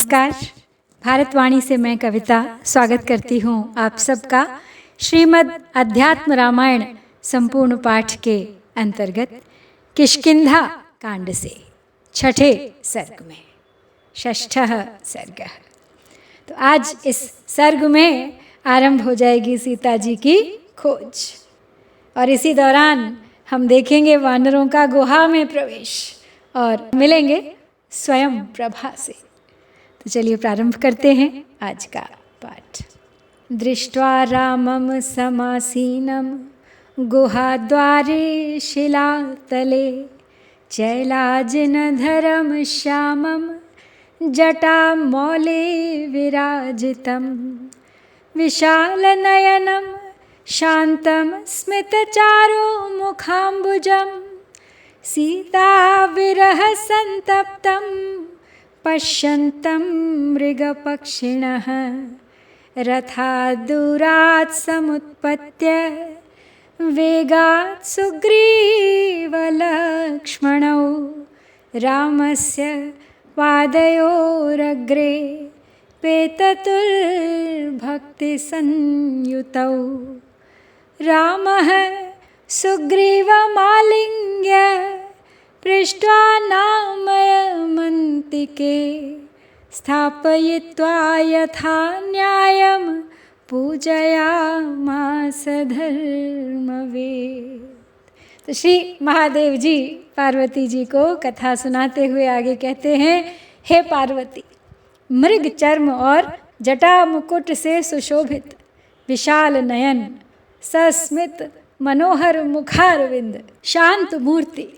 नमस्कार। भारतवाणी से मैं कविता स्वागत करती हूँ आप सबका श्रीमद् अध्यात्म रामायण संपूर्ण पाठ के अंतर्गत किष्किंधा कांड से छठे सर्ग में षष्ठः सर्ग। तो आज इस सर्ग में आरंभ हो जाएगी सीता जी की खोज और इसी दौरान हम देखेंगे वानरों का गुहा में प्रवेश और मिलेंगे स्वयं प्रभा से। तो चलिए प्रारंभ करते हैं आज का पाठ। दृष्ट्वा रामं समासीनं गुहाद्वारे शिलातले चैलाजिनधरं श्यामं जटामौले विराजितं विशालनयनं शान्तं स्मितचारु मुखाम्बुजं सीताविरहसन्तप्तं पश्यन्तं मृगपक्षिणः रथाद्दूरात् समुत्पत्य वेगात् सुग्रीवलक्ष्मणौ रामस्य पादयोरग्रे पेततुर्भक्तिसंयुतौ रामः सुग्रीवमालिङ्ग्य पृष्ट्वा नामयमन्तिके स्थापयित्वा यथा न्यायं पूजयामास धर्मवेद। तो श्री महादेव जी पार्वती जी को कथा सुनाते हुए आगे कहते हैं, हे पार्वती, मृग चर्म और जटा मुकुट से सुशोभित विशाल नयन सस्मित मनोहर मुखारविंद शांत मूर्ति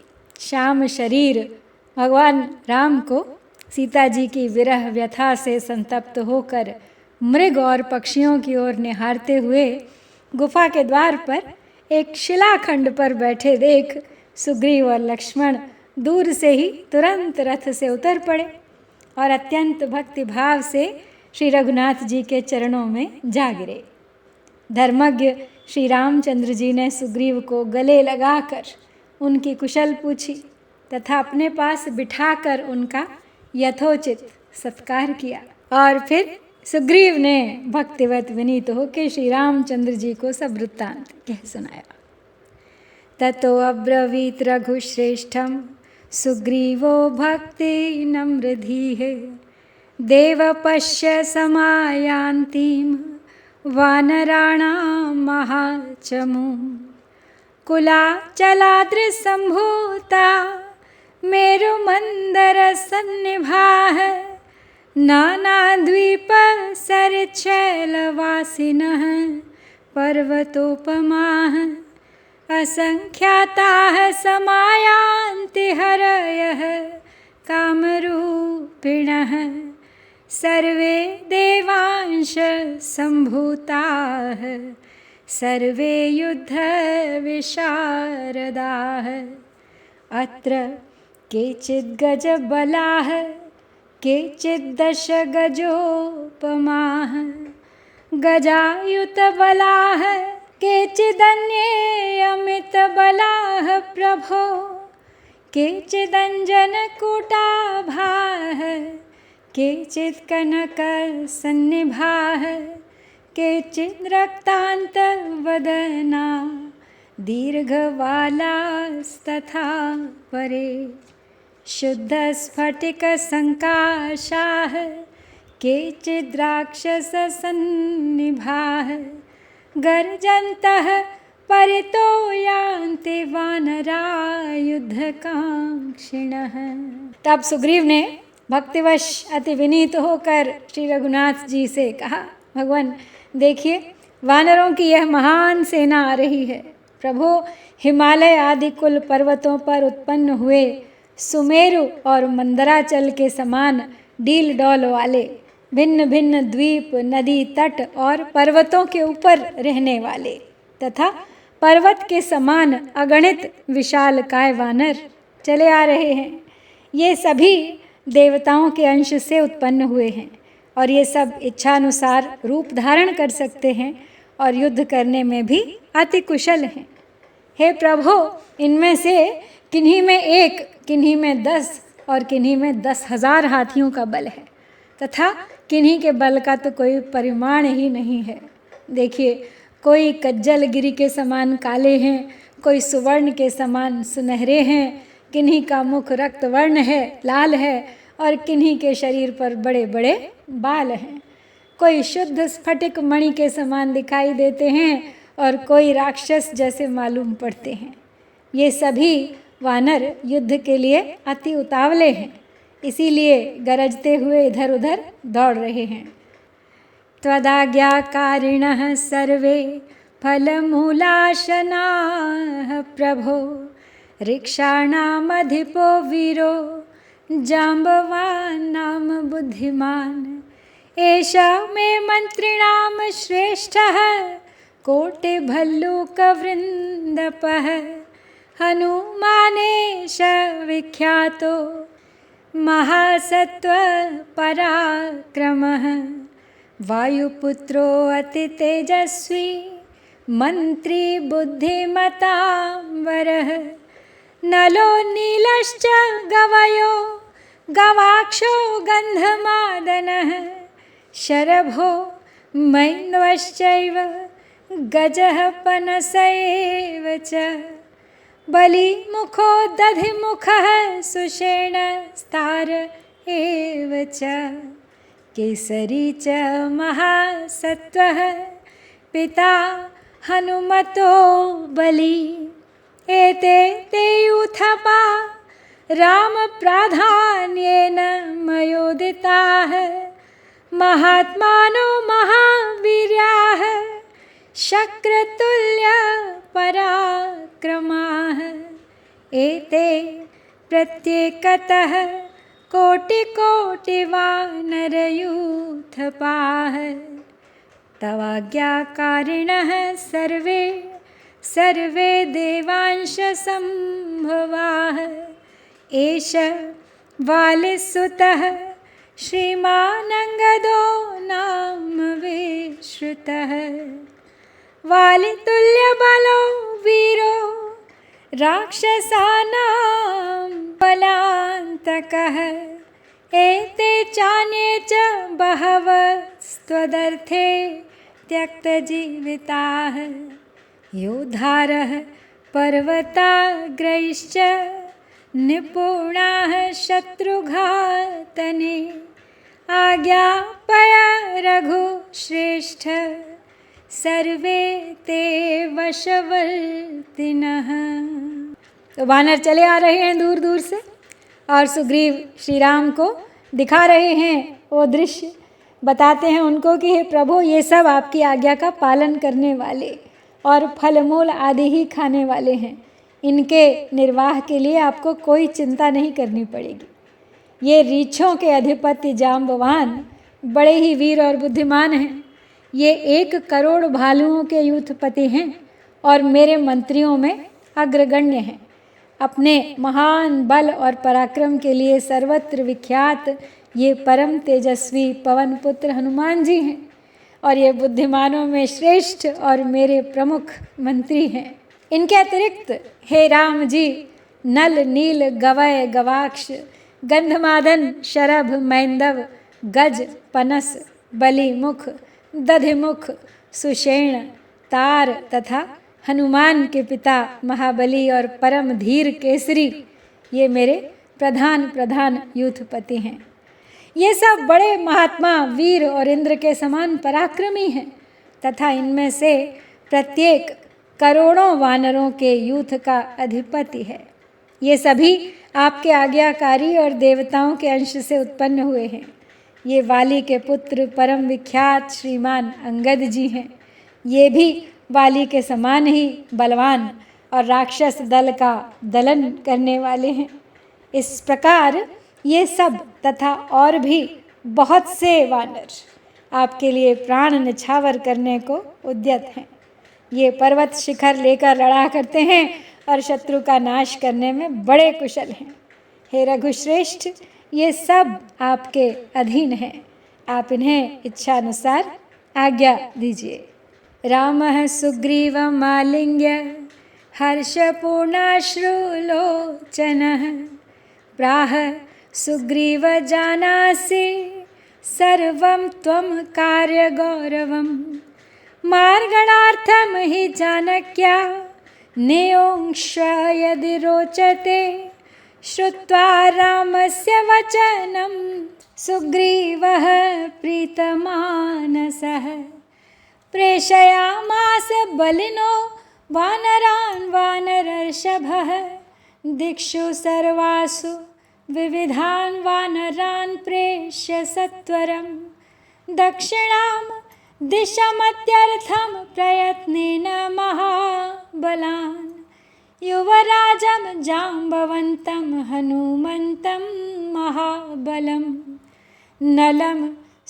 श्याम शरीर भगवान राम को सीता जी की विरह व्यथा से संतप्त होकर मृग और पक्षियों की ओर निहारते हुए गुफा के द्वार पर एक शिलाखंड पर बैठे देख सुग्रीव और लक्ष्मण दूर से ही तुरंत रथ से उतर पड़े और अत्यंत भक्ति भाव से श्री रघुनाथ जी के चरणों में जा गिरे। धर्मज्ञ श्री रामचंद्र जी ने सुग्रीव को गले लगाकर उनकी कुशल पूछी तथा अपने पास बिठाकर उनका यथोचित सत्कार किया और फिर सुग्रीव ने भक्तिवत विनीत होकर श्री रामचंद्र जी को सब वृत्तांत कह सुनाया। ततो अब्रवीत रघुश्रेष्ठम सुग्रीवो भक्ति नम्रधीः देव पश्य समायान्तीं वानराणां महाचमूं कुलाचलाद्रिसम्भूता मेरुमन्दरसन्निभाः नानाद्वीपसरिच्छैलवासिनः पर्वतोपमाः असङ्ख्याताः समायान्ति हरयः कामरूपिणः सर्वे देवांश सम्भूताः सर्वे युद्धविशारदाः अत्र केचिद्गजबलाः केचिद्दशगजोपमाः गजायुतबलाः केचिदन्ये अमितबलाः प्रभो केचिदञ्जनकूटाभाः केचित्कनकसन्निभाः केचिद्रक्तान्तवदना दीर्घवालास्तथा परे शुद्धस्फटिकसङ्काशाः केचिद्राक्षससन्निभाः गर्जन्तः परितो यान्ति वानरा युद्धकाङ्क्षिणः। तब सुग्रीव ने भक्तिवश अति विनीत होकर श्री रघुनाथ जी से कहा, भगवान देखिए, वानरों की यह महान सेना आ रही है। प्रभु, हिमालय आदि कुल पर्वतों पर उत्पन्न हुए सुमेरु और मंदराचल के समान डील डौल वाले भिन्न भिन्न द्वीप नदी तट और पर्वतों के ऊपर रहने वाले तथा पर्वत के समान अगणित विशालकाय वानर चले आ रहे हैं। ये सभी देवताओं के अंश से उत्पन्न हुए हैं और ये सब इच्छानुसार रूप धारण कर सकते हैं और युद्ध करने में भी अति कुशल हैं। हे प्रभु, इनमें से किन्हीं में 1, किन्हीं में 10 और किन्हीं में 10,000 हाथियों का बल है। तथा किन्हीं के बल का तो कोई परिमाण ही नहीं है। देखिए, कोई कज्जल गिरी के समान काले हैं, कोई सुवर्ण के समान सुनहरे हैं, किन्हीं का मुख रक्त वर्ण है, लाल है, और किन्हीं के शरीर पर बड़े बड़े बाल हैं। कोई शुद्ध स्फटिक मणि के समान दिखाई देते हैं और कोई राक्षस जैसे मालूम पड़ते हैं। ये सभी वानर युद्ध के लिए अति उतावले हैं, इसीलिए गरजते हुए इधर उधर दौड़ रहे हैं। त्वदाज्ञाकारिणः सर्वे फलमूलाशनाः प्रभो ऋक्षाणामधिपो वीरो जाम्बवान् नाम बुद्धिमान् एषा मे मन्त्रिणां श्रेष्ठः कोटिभल्लूकवृन्दपः हनुमानेश विख्यातो महासत्त्वपराक्रमः वायुपुत्रो अतितेजस्वी मन्त्री बुद्धिमतां वरः नलो नीलश्च गवयो गवाक्षो गन्धमादनः शरभो मैन्वश्चैव गजः पनसैव च बलिमुखो दधिमुखः सुषेणस्तार एव च केसरी च महासत्त्वः पिता हनुमतो बली एते ते यूथपा रामप्राधान्येन मयोदिताः महात्मानो महावीर्याः शक्रतुल्यपराक्रमाः एते प्रत्येकतः कोटिकोटिवानरयूथपाः तवाज्ञाकारिणः सर्वे सर्वे देवांशसम्भवाः एष वालिसुतः श्रीमानङ्गदो नाम विश्रुतः वालितुल्यबलो वीरो राक्षसानां बलान्तकः एते चान्ये च बहवस्त्वदर्थे त्यक्तजीविताः योद्धारः पर्वताग्रैश्च निपुणाः शत्रुघातने आज्ञापय रघुश्रेष्ठ सर्वे ते वशवर्तिनः। तो वानर चले आ रहे हैं दूर दूर से और सुग्रीव श्री राम को दिखा रहे हैं वो दृश्य, बताते हैं उनको कि हे प्रभु, ये सब आपकी आज्ञा का पालन करने वाले और फलमूल आदि ही खाने वाले हैं। इनके निर्वाह के लिए आपको कोई चिंता नहीं करनी पड़ेगी। ये रीछों के अधिपति जाम्बवान बड़े ही वीर और बुद्धिमान हैं। ये 1 करोड़ भालुओं के यूथपति हैं और मेरे मंत्रियों में अग्रगण्य हैं। अपने महान बल और पराक्रम के लिए सर्वत्र विख्यात ये परम तेजस्वी पवन पुत्र हनुमान जी हैं और ये बुद्धिमानों में श्रेष्ठ और मेरे प्रमुख मंत्री हैं। इनके अतिरिक्त हे राम जी, नल नील गवय गवाक्ष गंधमादन शरभ मैंदव गज पनस बलिमुख दधिमुख सुषेण तार तथा हनुमान के पिता महाबली और परम धीर केसरी ये मेरे प्रधान यूथपति हैं। ये सब बड़े महात्मा वीर और इंद्र के समान पराक्रमी हैं तथा इनमें से प्रत्येक करोड़ों वानरों के यूथ का अधिपति है। ये सभी आपके आज्ञाकारी और देवताओं के अंश से उत्पन्न हुए हैं। ये वाली के पुत्र परम विख्यात श्रीमान अंगद जी हैं। ये भी वाली के समान ही बलवान और राक्षस दल का दलन करने वाले हैं। इस प्रकार ये सब तथा और भी बहुत से वानर आपके लिए प्राण निछावर करने को उद्यत हैं। ये पर्वत शिखर लेकर लड़ा करते हैं और शत्रु का नाश करने में बड़े कुशल हैं। हे रघुश्रेष्ठ, ये सब आपके अधीन हैं। आप इन्हें इच्छानुसार आज्ञा दीजिए। रामः सुग्रीवमालिङ्ग्य हर्षपूर्णाश्रुलोचनः प्राह सुग्रीव जानासि सर्वं त्वं कार्यगौरवं मार्गणार्थं हि जानक्या नियोक्ष्व यदि रोचते श्रुत्वा रामस्य वचनं सुग्रीवः प्रीतमानसः प्रेषयामास बलिनो वानरान् वानरर्षभः दिक्षु सर्वासु विविधान् वानरान् प्रेष्य सत्वरं दक्षिणां दिशमत्यर्थं प्रयत्नेन महाबलान् युवराजं जाम्बवन्तं हनुमन्तं महाबलं नलं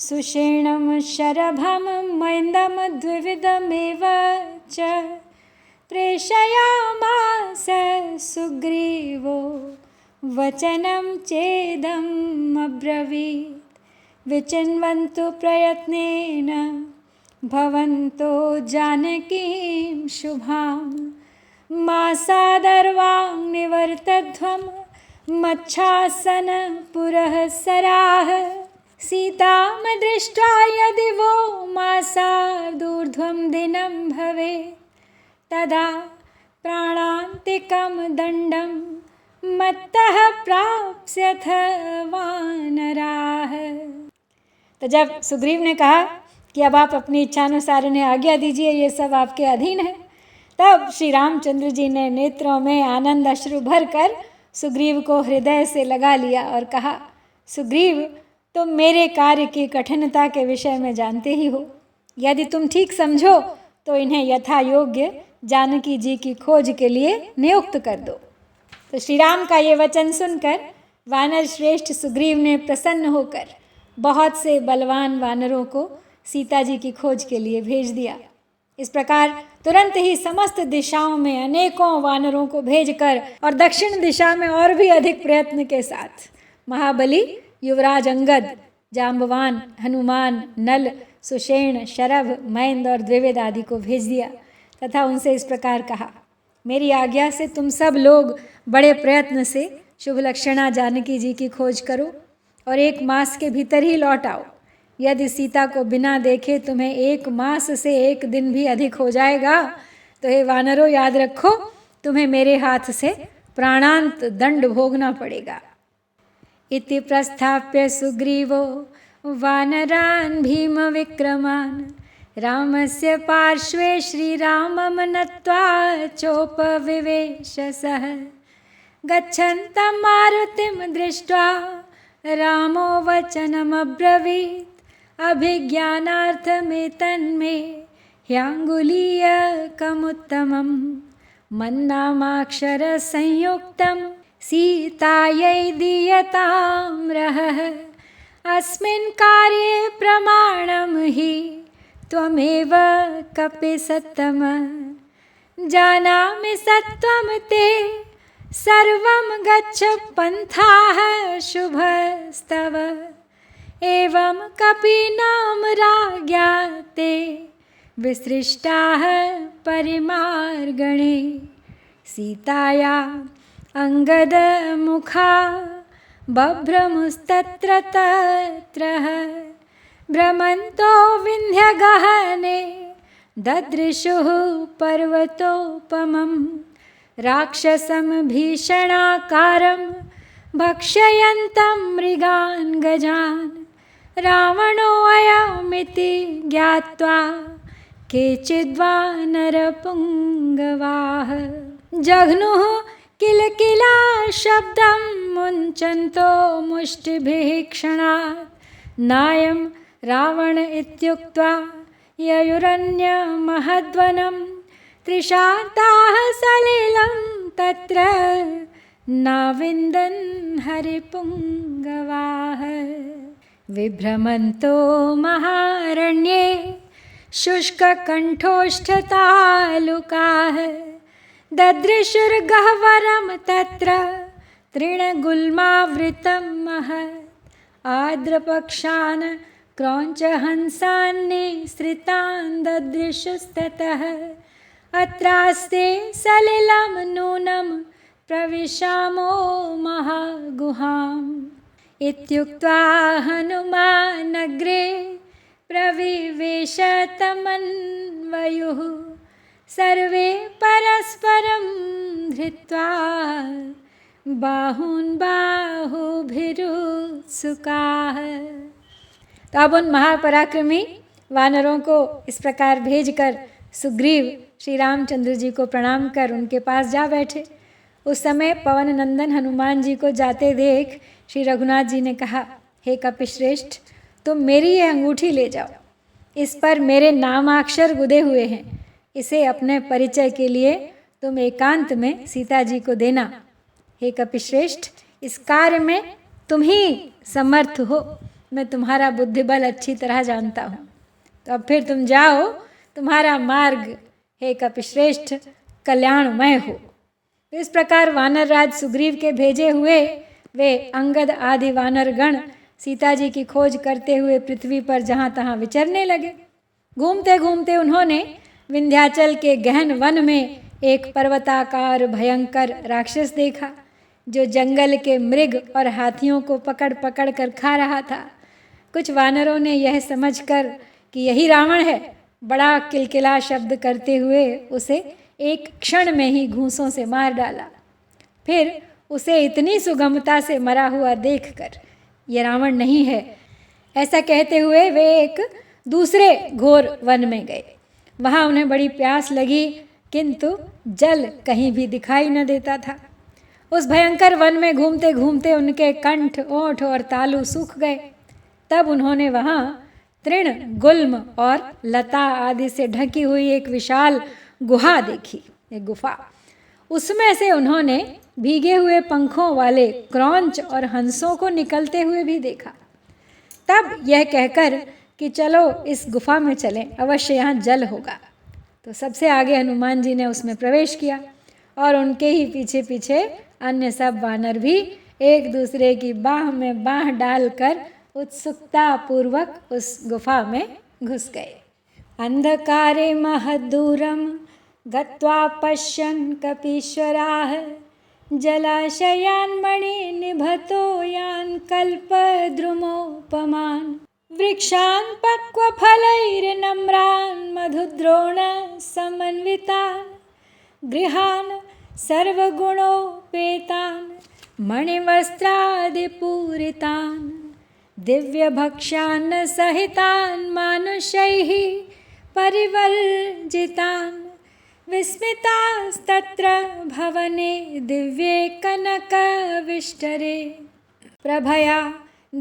सुषेणं शरभं मैन्दं द्विविधमेव च प्रेषयामास सुग्रीवो वचनं चेदम् अब्रवीत् विचिन्वन्तु प्रयत्नेन भवन्तो जानकीं शुभां मासादर्वां निवर्तध्वं मच्छासन पुरःसराः सीतां दृष्ट्वा यदि वो मासादूर्ध्वं दिनं भवेत् तदा प्राणान्तिकं दण्डं मत्तः प्राप्स्यथ वानराः। तो जब सुग्रीव ने कहा कि अब आप अपनी इच्छानुसार इन्हें आज्ञा दीजिए, ये सब आपके अधीन है, तब श्री रामचंद्र जी ने नेत्रों में आनंद अश्रु भरकर सुग्रीव को हृदय से लगा लिया और कहा, सुग्रीव, तुम मेरे कार्य की कठिनता के विषय में जानते ही हो। यदि तुम ठीक समझो तो इन्हें यथा योग्य जानकी जी की खोज के लिए नियुक्त कर दो। तो श्री राम का ये वचन सुनकर वानर श्रेष्ठ सुग्रीव ने प्रसन्न होकर बहुत से बलवान वानरों को सीता जी की खोज के लिए भेज दिया। इस प्रकार तुरंत ही समस्त दिशाओं में अनेकों वानरों को भेजकर और दक्षिण दिशा में और भी अधिक प्रयत्न के साथ महाबली युवराज अंगद, जाम्बवान, हनुमान, नल, सुषेण, शरभ, मैंद और द्विविद आदि को भेज दिया तथा उनसे इस प्रकार कहा, मेरी आज्ञा से तुम सब लोग बड़े प्रयत्न से शुभ लक्षणा जानकी जी की खोज करो और 1 मास के भीतर ही लौट आओ। यदि सीता को बिना देखे तुम्हें 1 मास से 1 दिन भी अधिक हो जाएगा तो हे वानरों, याद रखो, तुम्हें मेरे हाथ से प्राणांत दंड भोगना पड़ेगा। इति प्रस्थाप्य सुग्रीवो वानरान् भीम विक्रमान् रामस्य पार्श्वे श्रीरामं नत्वा चोपविवेश सः गच्छन्तं मारुतिं दृष्ट्वा रामो वचनमब्रवीत् अभिज्ञानार्थमेतन्मे ह्याङ्गुलीयकमुत्तमं मन्नामाक्षरसंयुक्तं सीतायै दीयतां रहः अस्मिन् कार्ये प्रमाणं हि त्वमेव कपिसत्तम जानामि सत्त्वं ते सर्वं गच्छ पन्थाः शुभस्तव एवं कपीनां राज्ञा ते विसृष्टाः परिमार्गणे सीताया अंगदमुखा बभ्रमुस्तत्र तत्रः भ्रमन्तो विन्ध्यगहने ददृशुः पर्वतोपमं राक्षसं भीषणाकारं भक्षयन्तं मृगान् गजान् रावणोऽयमिति ज्ञात्वा केचिद्वानरपुङ्गवाः जघ्नुः किलकिला शब्दं मुञ्चन्तो मुष्टिभिः क्षणात् नायं रावण इत्युक्त्वा ययुरन्यमहद्वनं त्रिशान्ताः सलिलं तत्र नाविन्दन् हरिपुङ्गवाः विभ्रमन्तो महारण्ये शुष्ककण्ठोष्ठतालुकाः ददृशुर्गह्वरं तत्र तृणगुल्मावृतं महत् आर्द्रपक्षान् क्रौञ्चहंसान्निःसृतान् ददृशुस्ततः अत्रास्ते सलिलं नूनं प्रविशामो महागुहाम् इत्युक्त्वा हनुमानग्रे प्रविवेश तमन्वयुः सर्वे परस्परं धृत्वा बाहून् बाहुभिरुत्सुकाः। तो अब उन महापराक्रमी वानरों को इस प्रकार भेजकर सुग्रीव श्री रामचंद्र जी को प्रणाम कर उनके पास जा बैठे। उस समय पवन नंदन हनुमान जी को जाते देख श्री रघुनाथ जी ने कहा, हे कपिश्रेष्ठ, तुम मेरी ये अंगूठी ले जाओ, इस पर मेरे नामाक्षर गुदे हुए हैं, इसे अपने परिचय के लिए तुम एकांत में सीता जी को देना। हे कपिश्रेष्ठ, इस कार्य में तुम ही समर्थ हो, मैं तुम्हारा बुद्धिबल अच्छी तरह जानता हूँ। तो अब फिर तुम जाओ, तुम्हारा मार्ग हे कपिश्रेष्ठ कल्याणमय हो। तो इस प्रकार वानर राज सुग्रीव के भेजे हुए वे अंगद आदि वानरगण सीता जी की खोज करते हुए पृथ्वी पर जहाँ तहाँ विचरने लगे। घूमते घूमते उन्होंने विंध्याचल के गहन वन में एक पर्वताकार भयंकर राक्षस देखा, जो जंगल के मृग और हाथियों को पकड़ पकड़ कर खा रहा था। कुछ वानरों ने यह समझकर कि यही रावण है, बड़ा किलकिला शब्द करते हुए उसे एक क्षण में ही घूंसों से मार डाला। फिर उसे इतनी सुगमता से मरा हुआ देखकर ये रावण नहीं है ऐसा कहते हुए वे एक दूसरे घोर वन में गए। वहाँ उन्हें बड़ी प्यास लगी, किंतु जल कहीं भी दिखाई न देता था। उस भयंकर वन में घूमते घूमते उनके कंठ, ओंठ और तालू सूख गए। तब उन्होंने वहाँ तृण, गुल्म और लता आदि से ढकी हुई एक विशाल गुहा देखी, एक गुफा। उसमें से उन्होंने भीगे हुए पंखों वाले क्रौंच और हंसों को निकलते हुए भी देखा। तब यह कहकर कि चलो इस गुफा में चलें, अवश्य यहाँ जल होगा, तो सबसे आगे हनुमान जी ने उसमें प्रवेश किया और उनके ही पीछे पीछे अन्य सब वानर भी एक दूसरे की बाह में बाह डालकर उत्सुकता पूर्वक उस गुफा में घुस गए। अंधकारे महद्दूरम गत्वा पश्यन् कपीश्वराः जलाशयान् मणिनिभतो यान् कल्पद्रुमोपमान् वृक्षान् पक्वफलैर्नम्रान् मधुद्रोण समन्वितान् गृहान् सर्वगुणोपेतान् मणिवस्त्रादिपूरितान् दिव्यभक्ष्यान् सहितान् मानुषैः परिवर्जितान् विस्मितास्तत्र भवने दिव्ये कनकविष्टरे प्रभया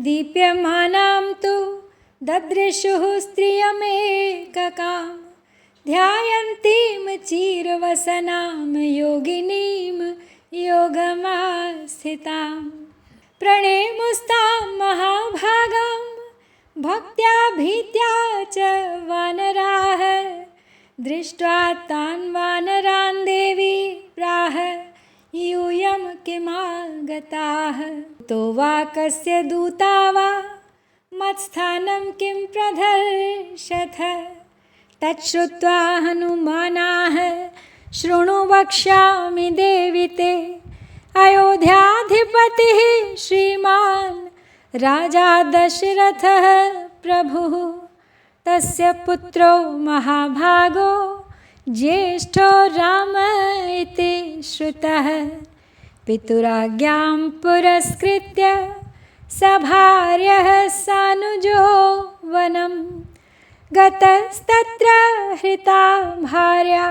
दीप्यमानां तु ददृशुः स्त्रियमेककां ध्यायन्तीं चिरवसनां योगिनीं योगमास्थितां प्रणेमुस्तां महाभागां भक्त्या भीत्या च वानराः दृष्ट्वा तान् वानरान् देवी प्राह यूयं किमागताः तो वा कस्य दूता वा मत्स्थानं किं प्रदर्शथ तच्छ्रुत्वा हनुमानाः शृणु वक्ष्यामि देवि ते अयोध्याधिपतिः श्रीमान् राजा दशरथः प्रभुः तस्य पुत्रो महाभागो ज्येष्ठो राम इति श्रुतः पितुराज्ञां पुरस्कृत्य सभार्यः सानुजो वनं गतस्तत्र हृता भार्या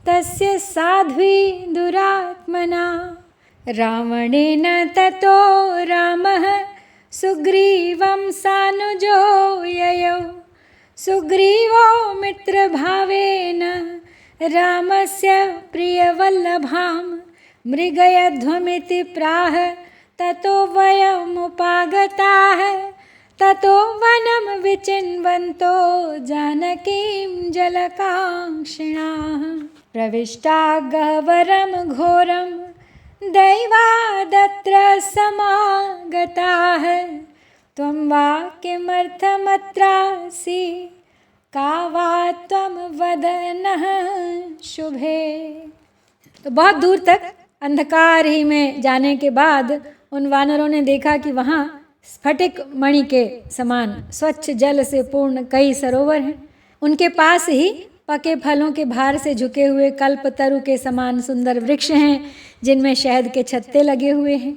तस्य साध्वी दुरात्मना रावणेन ततो रामः सुग्रीवं सानुजो ययौ सुग्रीवो मित्रभावेन रामस्य प्रियवल्लभां मृगयध्वमिति प्राह ततो वयमुपागताः ततो वनं विचिन्वन्तो जानकीं जलकाङ्क्षिणाः प्रविष्टा गह्वरं घोरं दैवादत्र समागताः त्वं वा किमर्थमत्रासि का वा त्वं वद नः शुभे। तो बहुत दूर तक अंधकार ही में जाने के बाद उन वानरों ने देखा कि वहाँ स्फटिक मणि के समान स्वच्छ जल से पूर्ण कई सरोवर हैं। उनके पास ही पके फलों के भार से झुके हुए कल्पतरु के समान सुंदर वृक्ष हैं जिनमें शहद के छत्ते लगे हुए हैं।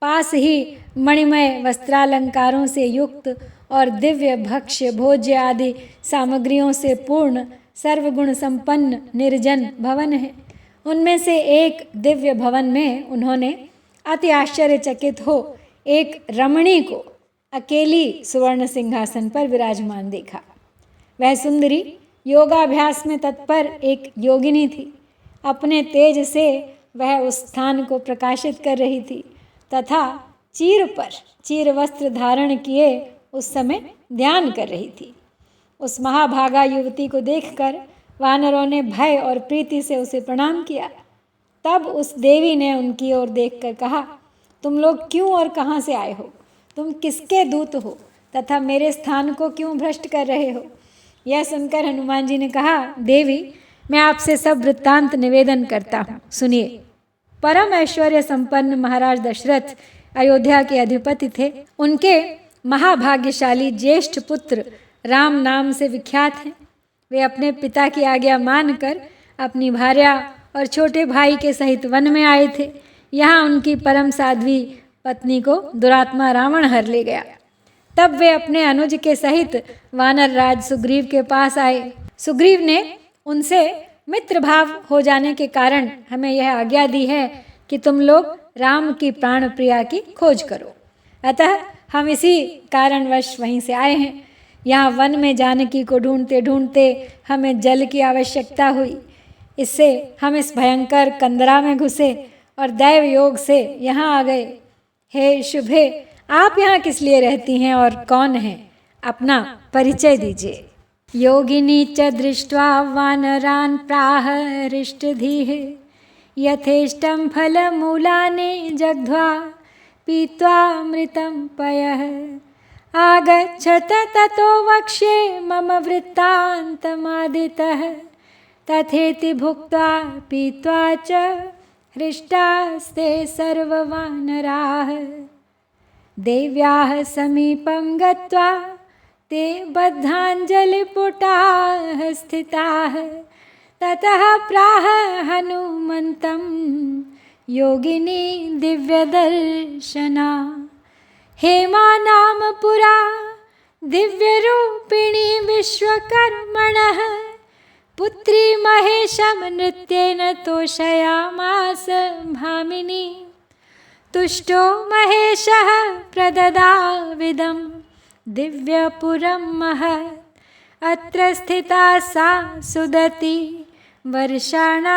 पास ही मणिमय वस्त्रालंकारों से युक्त और दिव्य भक्ष्य भोज्य आदि सामग्रियों से पूर्ण सर्वगुण संपन्न निर्जन भवन है। उनमें से एक दिव्य भवन में उन्होंने अति आश्चर्यचकित हो एक रमणी को अकेली सुवर्ण सिंहासन पर विराजमान देखा। वह सुंदरी योगाभ्यास में तत्पर एक योगिनी थी। अपने तेज से वह उस स्थान को प्रकाशित कर रही थी तथा चीर पर चीर वस्त्र धारण किए उस समय ध्यान कर रही थी। उस महाभागा युवती को देखकर वानरों ने भय और प्रीति से उसे प्रणाम किया। तब उस देवी ने उनकी ओर देखकर कहा, तुम लोग क्यों और कहाँ से आए हो? तुम किसके दूत हो तथा मेरे स्थान को क्यों भ्रष्ट कर रहे हो? यह सुनकर हनुमान जी ने कहा, देवी, मैं आपसे सब वृत्तांत निवेदन करता हूँ, सुनिए। परम ऐश्वर्य संपन्न महाराज दशरथ अयोध्या के अधिपति थे। उनके महाभाग्यशाली ज्येष्ठ पुत्र राम नाम से विख्यात हैं। वे अपने पिता की आज्ञा मानकर अपनी भार्या और छोटे भाई के सहित वन में आए थे। यहाँ उनकी परम साध्वी पत्नी को दुरात्मा रावण हर ले गया। तब वे अपने अनुज के सहित वानर राज सुग्रीव के पास आए। सुग्रीव ने उनसे मित्र भाव हो जाने के कारण हमें यह आज्ञा दी है कि तुम लोग राम की प्राण प्रिया की खोज करो। अतः हम इसी कारणवश वहीं से आए हैं। यहाँ वन में जानकी को ढूंढते ढूंढते हमें जल की आवश्यकता हुई। इससे हम इस भयंकर कंदरा में घुसे और दैव योग से यहाँ आ गए। हे शुभे, आप यहाँ किस लिए रहती हैं और कौन हैं? अपना परिचय दीजिए। योगिनी च दृष्ट्वा वानरान् प्राह हृष्टधीः यथेष्टं फलमूलानि जग्ध्वा पीत्वा अमृतं पयः आगच्छत ततो वक्ष्ये मम वृत्तान्तमादितः तथेति भुक्त्वा पीत्वा च हृष्टास्ते सर्ववानराः देव्याः समीपं गत्वा ते बद्धाञ्जलिपुटाः स्थिताः ततः प्राह हनुमन्तं योगिनी दिव्यदर्शना हेमा नाम पुरा दिव्यरूपिणी विश्वकर्मणः पुत्री महेशं नृत्येन तोषयामास भामिनी तुष्टो महेशः प्रददाविदं दिव्यपुरं महत् अत्र स्थिता सा सुदती वर्षाणामयुतायुतं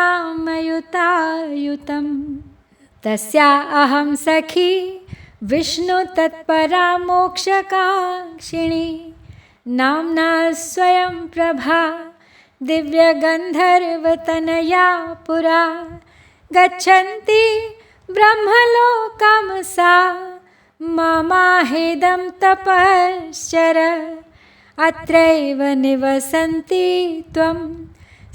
तस्या अहं सखी विष्णु तत्परा मोक्षकाङ्क्षिणी नाम्ना स्वयं प्रभा दिव्यगन्धर्वतनया पुरा गच्छन्ति ब्रह्मलोकं सा ममाहेदं तपश्चर अत्रैव निवसन्ति त्वं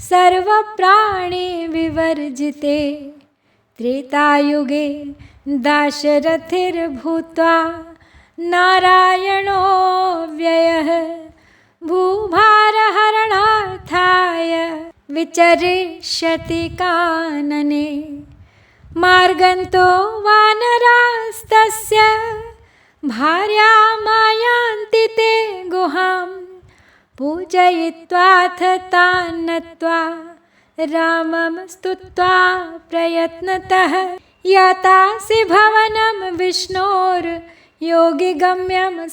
सर्वप्राणी विवर्जिते त्रेतायुगे दाशरथिर्भूत्वा नारायणो व्ययः भूभारहरणार्थाय विचरिष्यति कानने मार्गन्तो वानरास्तस्य भार्या मायान्ति ते गुहां पूजयित्वाथ तान् नत्वा रामं स्तुत्वा प्रयत्नतः यातासि भवनं विष्णोर्योगिगम्यं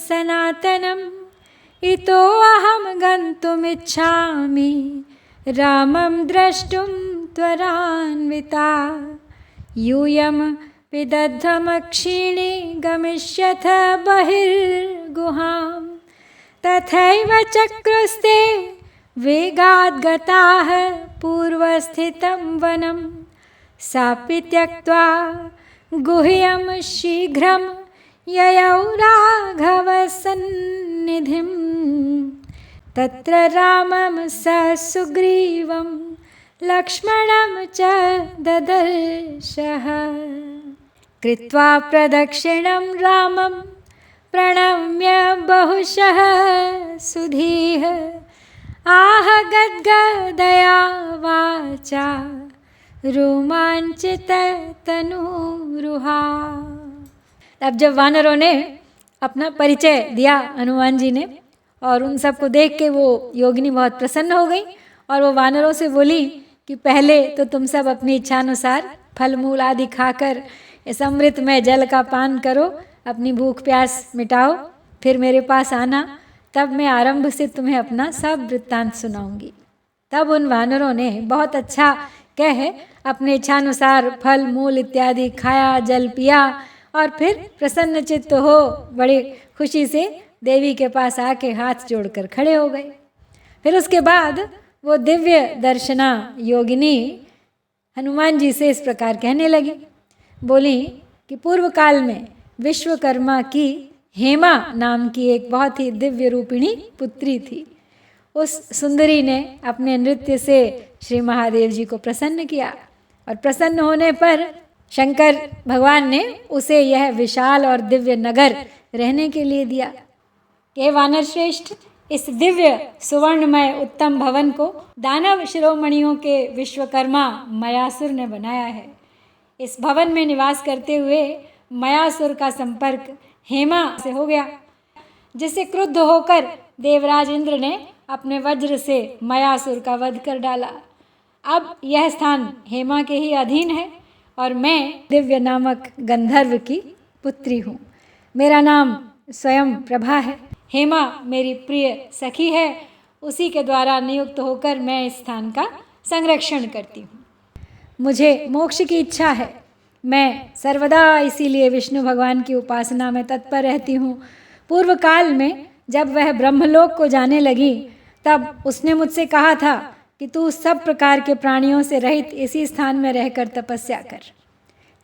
सनातनम् इतो अहं गन्तुमिच्छामि रामं द्रष्टुं त्वरान्विता यूयं पिदध्वमक्षीणी गमिष्यथ बहिर्गुहां तथैव चक्रुस्ते वेगाद्गताः पूर्वस्थितं वनं सापि त्यक्त्वा गुह्यं शीघ्रं ययौ राघवसन्निधिं तत्र रामं स सुग्रीवं लक्ष्मणं च ददर्शः। कृत्वा प्रदक्षिणं रामं प्रणम्य बहुशः सुधीः आह गद्गदया वाचा रोमांचित तनूरुहा। अब जब वानरों ने अपना परिचय दिया हनुमान जी ने, और उन सबको देख के वो योगिनी बहुत प्रसन्न हो गई और वो वानरों से बोली कि पहले तो तुम सब अपनी इच्छानुसार फल मूल आदि खाकर इस अमृतमय जल का पान करो, अपनी भूख प्यास मिटाओ, फिर मेरे पास आना, तब मैं आरंभ से तुम्हें अपना सब वृत्तांत सुनाऊंगी। तब उन वानरों ने बहुत अच्छा कह अपने इच्छानुसार फल मूल इत्यादि खाया, जल पिया, और फिर प्रसन्न चित्त हो बड़ी खुशी से देवी के पास आके हाथ जोड़कर खड़े हो गए। फिर उसके बाद वो दिव्य दर्शना योगिनी हनुमान जी से इस प्रकार कहने लगी, बोली कि पूर्व काल में विश्वकर्मा की हेमा नाम की एक बहुत ही दिव्य रूपिणी पुत्री थी। उस सुंदरी ने अपने नृत्य से श्री महादेव जी को प्रसन्न किया, और प्रसन्न होने पर शंकर भगवान ने उसे यह विशाल और दिव्य नगर रहने के लिए दिया। हे वानर श्रेष्ठ, इस दिव्य सुवर्णमय उत्तम भवन को दानव शिरोमणियों के विश्वकर्मा मयासुर ने बनाया है। इस भवन में निवास करते हुए मयासुर का संपर्क हेमा से हो गया, जिससे क्रुद्ध होकर देवराज इंद्र ने अपने वज्र से मयासुर का वध कर डाला। अब यह स्थान हेमा के ही अधीन है और मैं दिव्य नामक गंधर्व की पुत्री हूँ। मेरा नाम स्वयं प्रभा है। हेमा मेरी प्रिय सखी है, उसी के द्वारा नियुक्त होकर मैं इस स्थान का संरक्षण करती हूँ। मुझे मोक्ष की इच्छा है, मैं सर्वदा इसीलिए विष्णु भगवान की उपासना में तत्पर रहती हूँ। पूर्व काल में जब वह ब्रह्मलोक को जाने लगी, तब उसने मुझसे कहा था कि तू सब प्रकार के प्राणियों से रहित इसी स्थान में रहकर तपस्या कर।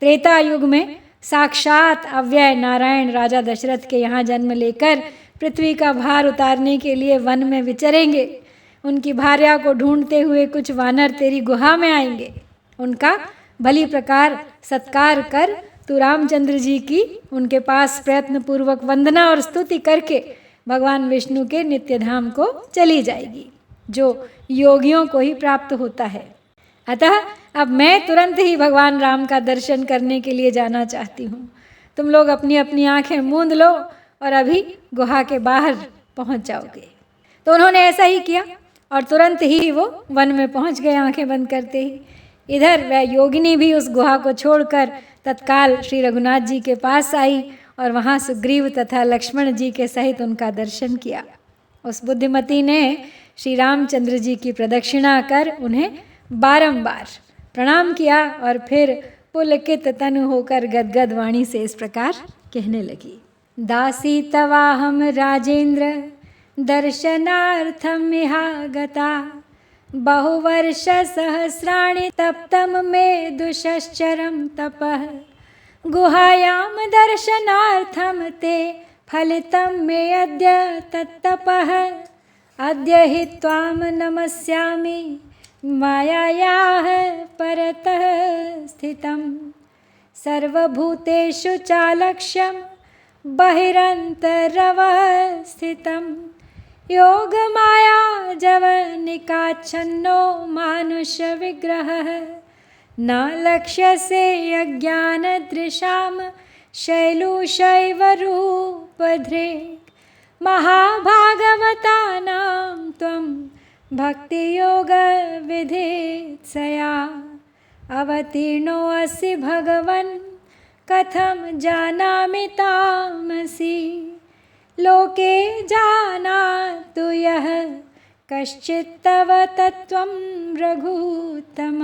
त्रेता युग में साक्षात अव्यय नारायण राजा दशरथ के यहाँ जन्म लेकर पृथ्वी का भार उतारने के लिए वन में विचरेंगे। उनकी भार्या को ढूंढते हुए कुछ वानर तेरी गुहा में आएंगे। उनका भली प्रकार सत्कार कर तू रामचंद्र जी की उनके पास प्रयत्न पूर्वक वंदना और स्तुति करके भगवान विष्णु के नित्य धाम को चली जाएगी, जो योगियों को ही प्राप्त होता है। अतः अब मैं तुरंत ही भगवान राम का दर्शन करने के लिए जाना चाहती हूँ। तुम लोग अपनी अपनी आंखें मूंद लो और अभी गुहा के बाहर पहुँच जाओगे। तो उन्होंने ऐसा ही किया और तुरंत ही वो वन में पहुँच गए आंखें बंद करते ही। इधर वह योगिनी भी उस गुहा को छोड़कर तत्काल श्री रघुनाथ जी के पास आई और वहाँ सुग्रीव तथा लक्ष्मण जी के सहित उनका दर्शन किया। उस बुद्धिमती ने श्री रामचंद्र जी की प्रदक्षिणा कर उन्हें बारंबार प्रणाम किया और फिर पुलकित तनु होकर गदगद वाणी से इस प्रकार कहने लगी। दासी तवाहम राजेंद्र दर्शनार्थम इहागता बहुवर्ष सहस्राणि तप्तम में दुश्चरम तपः गुहायाम दर्शनार्थम ते फलितम में अद्य तत्तपः अद्य हि त्वाम नमस्यामि मायायाः परतः स्थितं सर्वभूतेषु चालक्ष्यं बहिरन्तरवस्थितं योगमाया जवनिकाच्छन्नो मानुषविग्रहः न लक्ष्यसे अज्ञानदृशां शैलूषैव रूपधृक् महाभागवतानां त्वं भक्तियोगविधित्सया अवतीर्णोऽसि भगवन् कथं जानामि तामसि लोके जानातु यः कश्चित्तव तत्त्वं रघुत्तम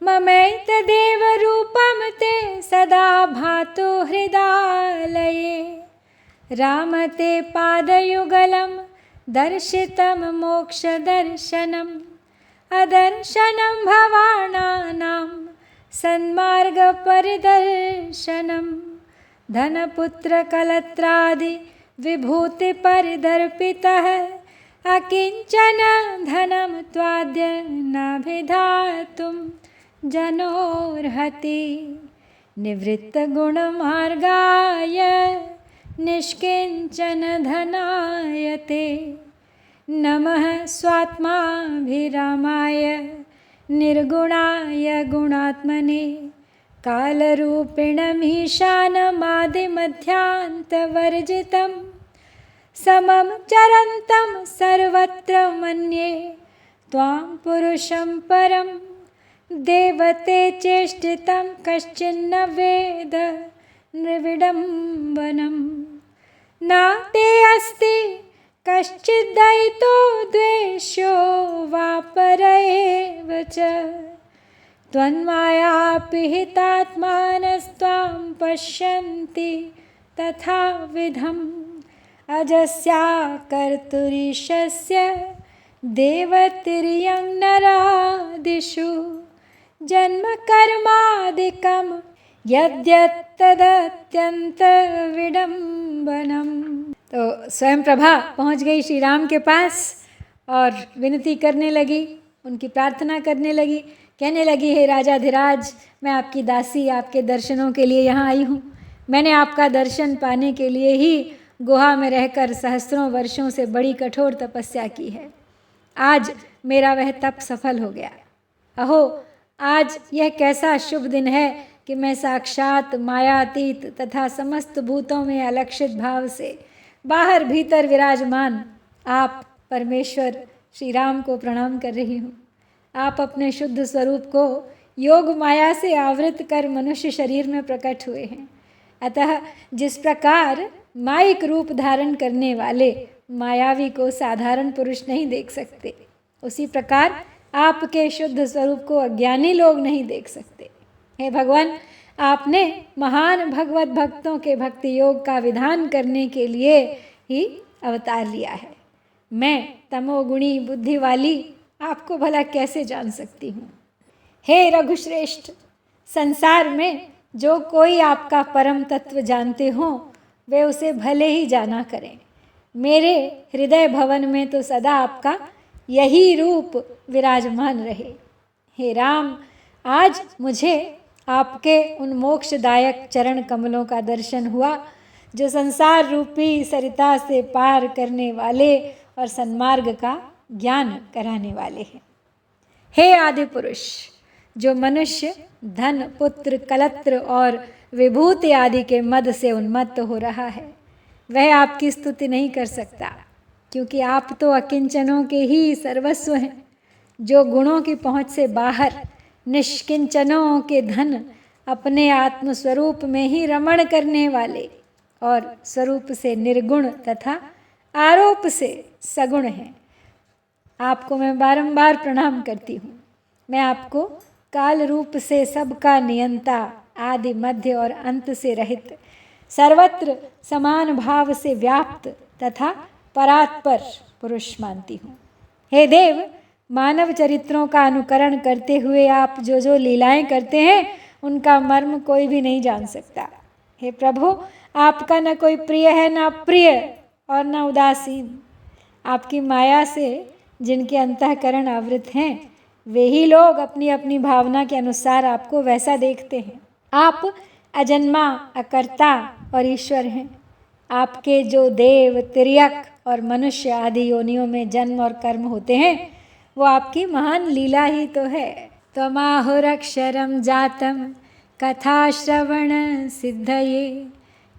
ममैतदेव रूपं ते सदा भातु हृदालये राम ते पादयुगलं दर्शितं मोक्षदर्शनम् अदर्शनं भवानां सन्मार्गपरिदर्शनं धनपुत्रकलत्रादि विभूतिपरिदर्पितः अकिञ्चन धनं त्वाद्य नाभिधातुं जनोर्हति निवृत्तगुणमार्गाय निष्किञ्चनधनाय ते नमः स्वात्माभिरामाय निर्गुणाय गुणात्मने कालरूपिणमीशानमादिमध्यान्तवर्जितं समं चरन्तं सर्वत्र मन्ये त्वां पुरुषं परं देवते चेष्टितं कश्चिन्न वेद निर्विडम्बनं नाते अस्ति कश्चिद्दयितो द्वेष्यो वा पर एव च त्वन्मायापिहितात्मानस्त्वां पश्यन्ति तथाविधम् अजस्या कर्तुरीशस्य देवतिर्यं नरादिषु जन्म कर्मादिकं यद्यत्तदत्यन्तविडम्बनम्। तो स्वयं प्रभा पहुंच गई श्री राम के पास और विनती करने लगी, उनकी प्रार्थना करने लगी, कहने लगी, हे राजाधिराज, मैं आपकी दासी आपके दर्शनों के लिए यहाँ आई हूँ। मैंने आपका दर्शन पाने के लिए ही गुहा में रहकर सहस्त्रों वर्षों से बड़ी कठोर तपस्या की है। आज मेरा वह तप सफल हो गया। अहो, आज यह कैसा शुभ दिन है कि मैं साक्षात मायातीत तथा समस्त भूतों में अलक्षित भाव से बाहर भीतर विराजमान आप परमेश्वर श्री राम को प्रणाम कर रही हूँ। आप अपने शुद्ध स्वरूप को योग माया से आवृत कर मनुष्य शरीर में प्रकट हुए हैं। अतः जिस प्रकार मायिक रूप धारण करने वाले मायावी को साधारण पुरुष नहीं देख सकते, उसी प्रकार आपके शुद्ध स्वरूप को अज्ञानी लोग नहीं देख सकते। हे भगवान, आपने महान भगवत भक्तों के भक्ति योग का विधान करने के लिए ही अवतार लिया है। मैं तमोगुणी बुद्धि वाली आपको भला कैसे जान सकती हूँ। हे रघुश्रेष्ठ, संसार में जो कोई आपका परम तत्व जानते हो वे उसे भले ही जाना करें। मेरे हृदय भवन में तो सदा आपका यही रूप विराजमान रहे। हे राम, आज मुझे आपके उन मोक्षदायक चरण कमलों का दर्शन हुआ जो संसार रूपी सरिता से पार करने वाले और सन्मार्ग का ज्ञान कराने वाले हैं। हे आदि पुरुष, जो मनुष्य धन पुत्र कलत्र और विभूति आदि के मद से उन्मत्त हो रहा है, वह आपकी स्तुति नहीं कर सकता, क्योंकि आप तो अकिंचनों के ही सर्वस्व हैं। जो गुणों की पहुँच से बाहर निष्किंचनों के धन अपने आत्मस्वरूप में ही रमण करने वाले और स्वरूप से निर्गुण तथा आरोप से सगुण हैं, आपको मैं बारंबार प्रणाम करती हूँ। मैं आपको काल रूप से सबका नियंता, आदि मध्य और अंत से रहित, सर्वत्र समान भाव से व्याप्त तथा परात्पर पुरुष मानती हूँ। हे देव, मानव चरित्रों का अनुकरण करते हुए आप जो जो लीलाएं करते हैं उनका मर्म कोई भी नहीं जान सकता। हे प्रभु, आपका न कोई प्रिय है न अप्रिय और न उदासीन। आपकी माया से जिनके अंतःकरण आवृत हैं वे ही लोग अपनी अपनी भावना के अनुसार आपको वैसा देखते हैं। आप अजन्मा, अकर्ता और ईश्वर हैं। आपके जो देव, तिर्यक और मनुष्य आदि योनियों में जन्म और कर्म होते हैं वो आपकी महान लीला ही तो है। त्वमाहुरक्षरं जातं कथाश्रवण सिद्धये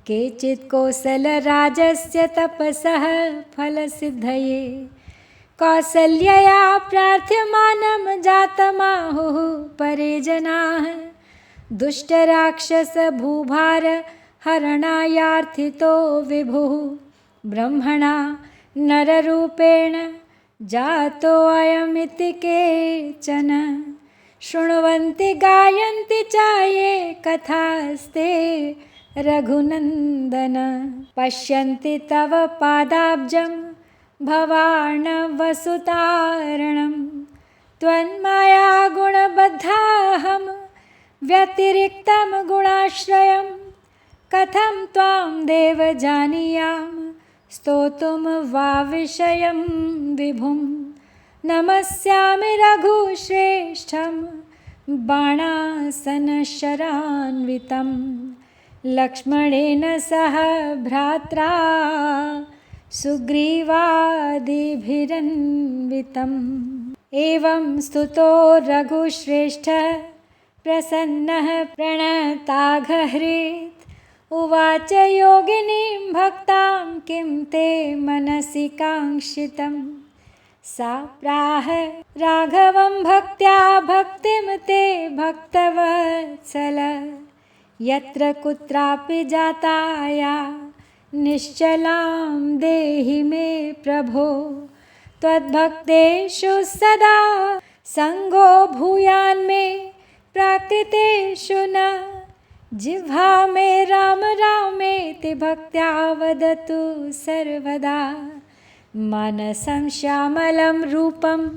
केचित् कौसलराजस्य तपसः फलसिद्धये कौसल्यया प्रार्थ्यमानं जातमाहुः परे जनाः दुष्टराक्षस भूभार हरणायार्थितो विभुः ब्रह्मणा नररूपेण जातो अयमिति केचन शृण्वन्ति गायन्ति च ये कथास्ते रघुनन्दन पश्यन्ति तव पादाब्जं भवार्णवसुतारणं त्वन्माया गुणबद्धाहं व्यतिरिक्तं गुणाश्रयं कथं त्वां देव जानीयां स्तोतुं वा विषयं विभुं नमस्यामि रघुश्रेष्ठं बाणासनशरान्वितं लक्ष्मणेन सह भ्रात्रा सुग्रीवादिभिरन्वितम्। एवं स्तुतो रघुश्रेष्ठः प्रसन्नः प्रणताघहृत्। उवाच योगिनीं भक्तां किं ते मनसि काङ्क्षितं। सा प्राह राघवं भक्त्या भक्तिं ते भक्तवत्सल। यत्र कुत्रापि जाताया निश्चलां देहि मे प्रभो। त्वद्भक्तेषु सदा संगो भूयान्मे प्राकृतेषु न। जिह्वा मे राम रामेति भक्त्या वदतु सर्वदा। मानसं श्यामलं रूपं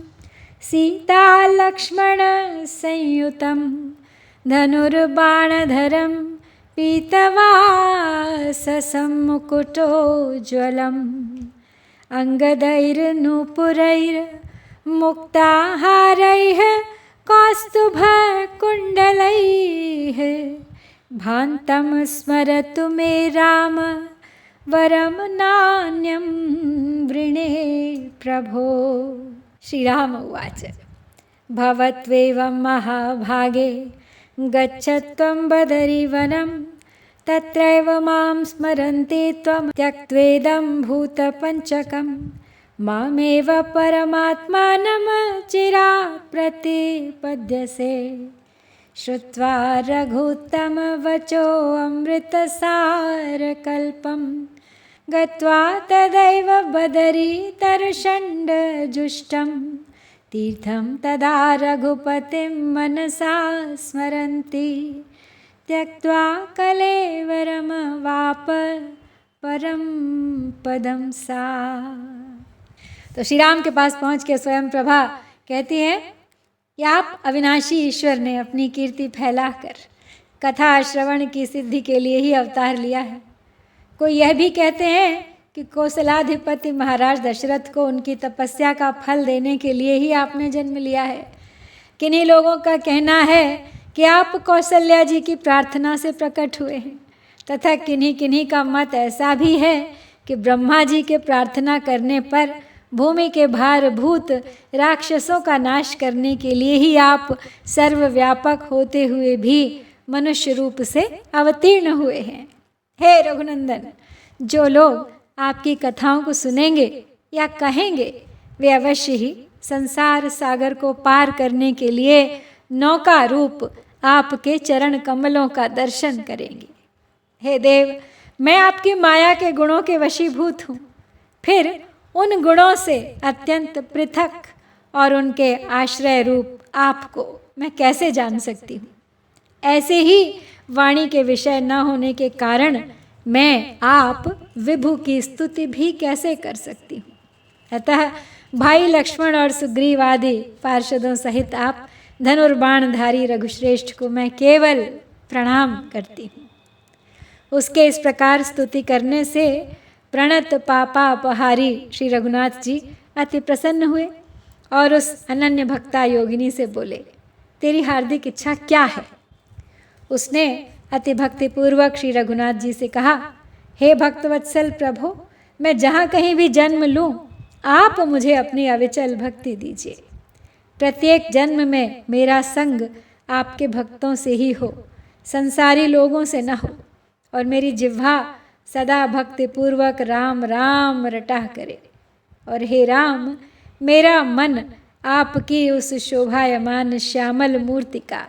सीता लक्ष्मण संयुतं। धनुर्बाणधरं पीतवाससं मुकुटोज्ज्वलम्। अंगदैर्नूपुरैर्मुक्ताहारैः कौस्तुभकुण्डलैः। भान्तं स्मरतु मे राम वरं नान्यं वृणे प्रभो। श्री राम उवाच भवत्वेवं महाभागे गच्छत्वं बदरीवनं। तत्रैव मां स्मरन्ति त्वं त्यक्त्वेदं भूतपञ्चकं। मामेव परमात्मानं चिरात् प्रतिपद्यसे। श्रुत्वा रघुत्तमवचोऽमृतसारकल्पं गत्वा तदैव बदरीतर्षण्डजुष्टं। तीर्थं तदा रघुपतिं मनसा स्मरन्ति। त्यक्त्वा कलेवरमवाप परम पदम सा। तो श्री राम के पास पहुँच के स्वयं प्रभा कहती है कि आप अविनाशी ईश्वर ने अपनी कीर्ति फैलाकर कथा श्रवण की सिद्धि के लिए ही अवतार लिया है। कोई यह भी कहते हैं कि कौशलाधिपति महाराज दशरथ को उनकी तपस्या का फल देने के लिए ही आपने जन्म लिया है। किन्हीं लोगों का कहना है कि आप कौशल्या जी की प्रार्थना से प्रकट हुए हैं, तथा किन्हीं किन्हीं का मत ऐसा भी है कि ब्रह्मा जी के प्रार्थना करने पर भूमि के भारभूत राक्षसों का नाश करने के लिए ही आप सर्वव्यापक होते हुए भी मनुष्य रूप से अवतीर्ण हुए हैं। हे रघुनंदन, जो लोग आपकी कथाओं को सुनेंगे या कहेंगे वे अवश्य ही संसार सागर को पार करने के लिए नौका रूप आपके चरण कमलों का दर्शन करेंगे। हे देव, मैं आपकी माया के गुणों के वशीभूत हूँ, फिर उन गुणों से अत्यंत पृथक और उनके आश्रय रूप आपको मैं कैसे जान सकती हूँ। ऐसे ही वाणी के विषय न होने के कारण मैं आप विभु की स्तुति भी कैसे कर सकती हूँ। अतः भाई लक्ष्मण और सुग्रीव आदि पार्षदों सहित आप धनुर्बाणधारी रघुश्रेष्ठ को मैं केवल प्रणाम करती हूँ। उसके इस प्रकार स्तुति करने से प्रणत पापापहारी श्री रघुनाथ जी अति प्रसन्न हुए और उस अनन्य भक्ता योगिनी से बोले, तेरी हार्दिक इच्छा क्या है। उसने अति भक्तिपूर्वक श्री रघुनाथ जी से कहा, हे भक्तवत्सल प्रभु, मैं जहाँ कहीं भी जन्म लूँ आप मुझे अपनी अविचल भक्ति दीजिए। प्रत्येक जन्म में मेरा संग आपके भक्तों से ही हो, संसारी लोगों से न हो, और मेरी जिह्वा सदा भक्तिपूर्वक राम राम रटा करे। और हे राम, मेरा मन आपकी उस शोभायमान श्यामल मूर्ति का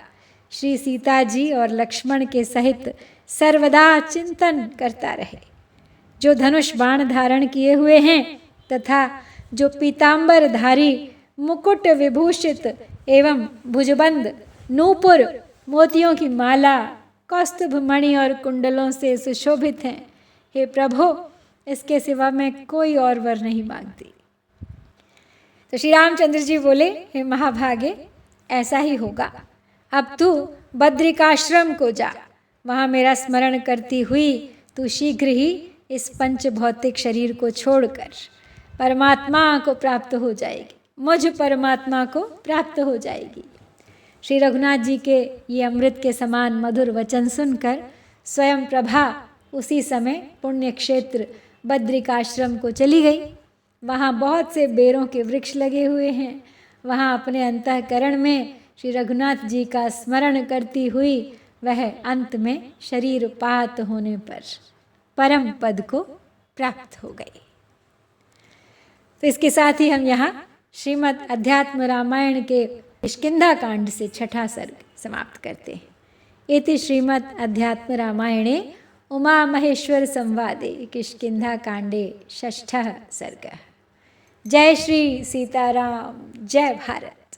श्री सीता जी और लक्ष्मण के सहित सर्वदा चिंतन करता रहे, जो धनुष बाण धारण किए हुए हैं तथा जो पीतांबरधारी मुकुट विभूषित एवं भुजबंद नूपुर मोतियों की माला कौस्तुभ मणि और कुंडलों से सुशोभित हैं। हे प्रभु, इसके सिवा मैं कोई और वर नहीं मांगती। तो श्री रामचंद्र जी बोले, हे महाभागे, ऐसा ही होगा। अब तू बद्रिकाश्रम को जा, वहाँ मेरा स्मरण करती हुई तू शीघ्र ही इस पंच भौतिक शरीर को छोड़कर परमात्मा को प्राप्त हो जाएगी, मुझ परमात्मा को प्राप्त हो जाएगी। श्री रघुनाथ जी के ये अमृत के समान मधुर वचन सुनकर स्वयं प्रभा उसी समय पुण्य क्षेत्र बद्रिकाश्रम को चली गई। वहाँ बहुत से बेरों के वृक्ष लगे हुए हैं। वहाँ अपने अंतःकरण में श्री रघुनाथ जी का स्मरण करती हुई वह अंत में शरीर पात होने पर परम पद को प्राप्त हो गई। तो इसके साथ ही हम यहाँ श्रीमद् अध्यात्म रामायण के किष्किंधा कांड से छठा सर्ग समाप्त करते हैं। इति श्रीमद् अध्यात्म रामायणे उमा महेश्वर संवादे किष्किंधा कांडे षष्ठः सर्गः। जय श्री सीताराम, जय भारत।